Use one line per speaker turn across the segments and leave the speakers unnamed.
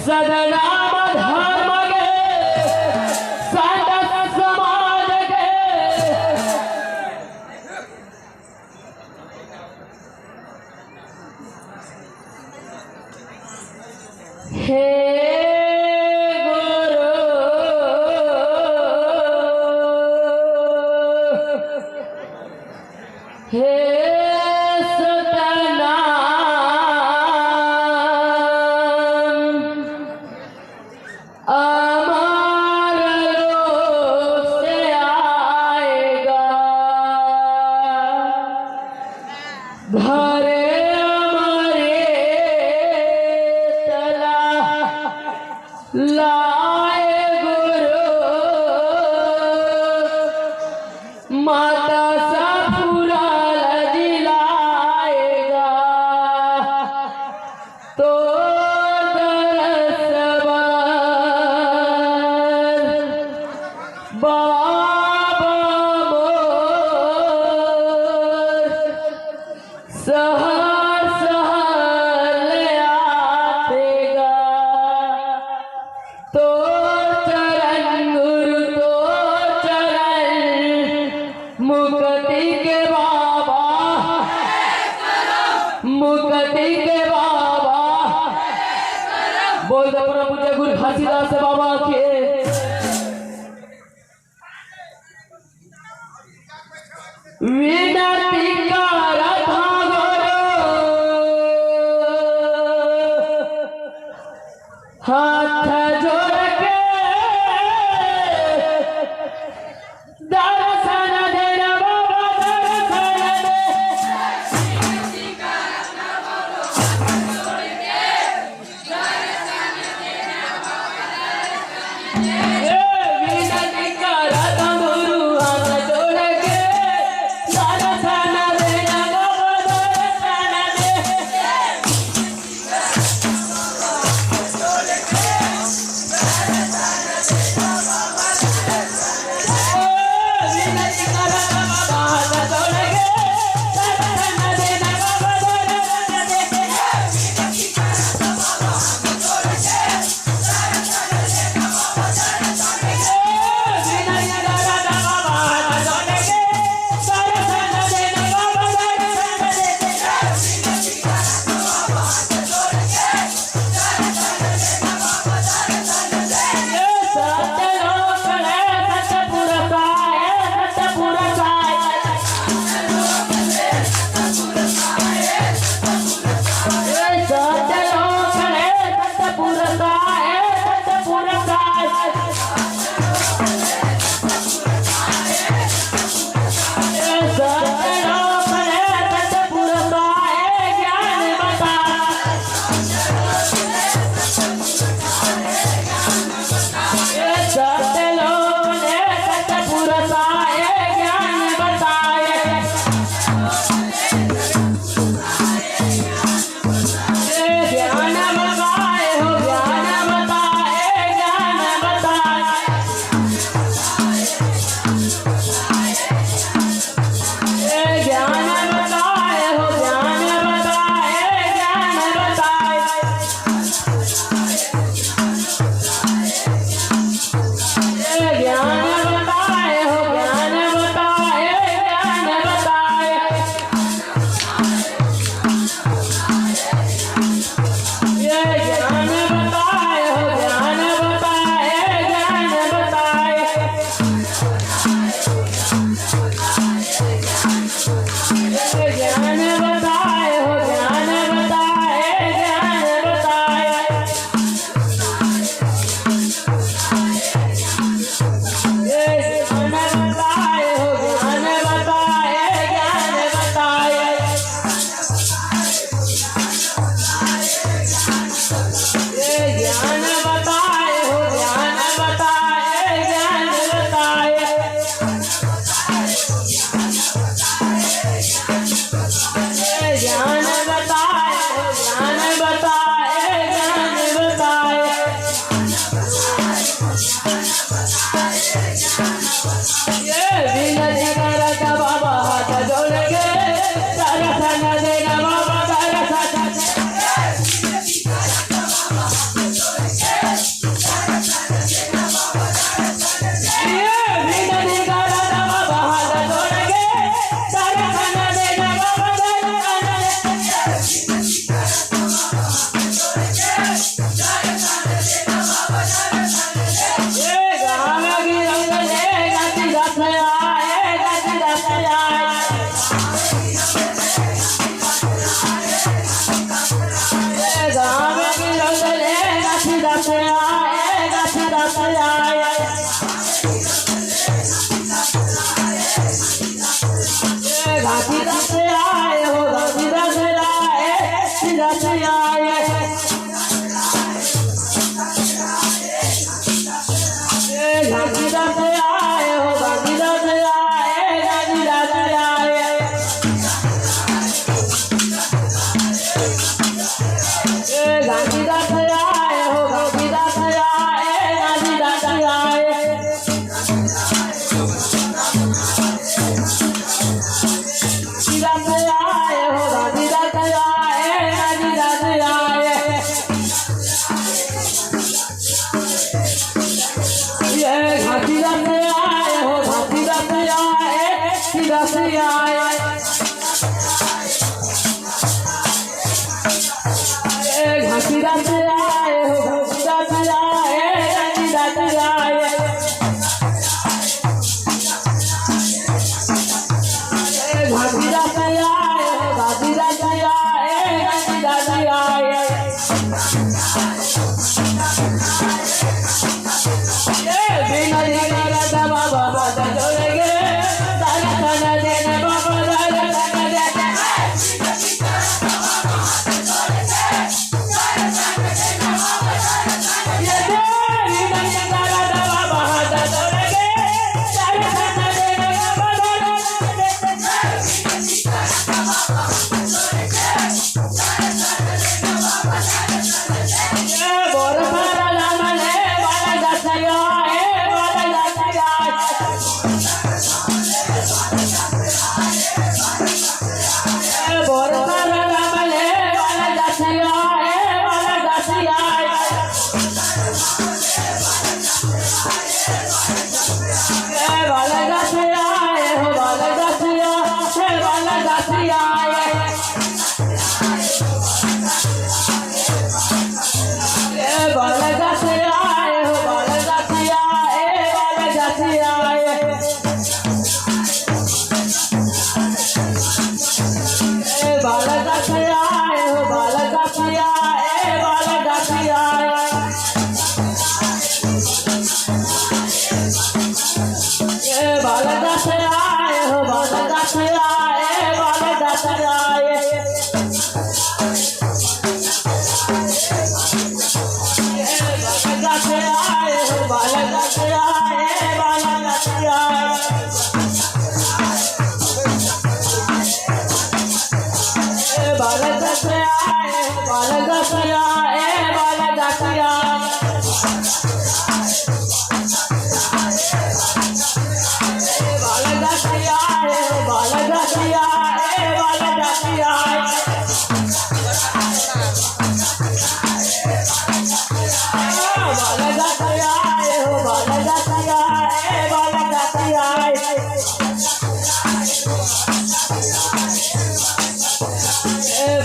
सदनाम धर्म गे सादा समाज गे हे हे सतनाम अमर लोक से आएगा धरे अमरे तला लाए गुरु माता सा तो बाबा सहर सहर ले आतेगा तो चरण गुरु तो चरण मुक्ति के बाबा मुक्ति के बाबा बोल दो प्रभु जय गुरु घासीदास बाबा के विनती करत गुरु हाथ जोड़ के दर्शन देना बाबा दर्शन दे विनती करत गुरु हाथ जोड़ के दर्शन देना बाबा दर्शन दे गांधीदास आए हो गांधीदास आए गांधीदास आए गांधीदास आए हो गांधीदास आए गांधीदास आए ये गांधीदास आए हो गांधीदास आए गांधीदास आए घासीदास आए हो घासीदास आए घासीदास आए घासीदास आए हो घासीदास आए घासीदास आए बिना दिखा बाबा बाबा जोड़े गे तारा तारा देने बाबा तारा तारा देने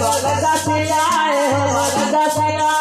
Bala da se aaye ho, bala da se aaye.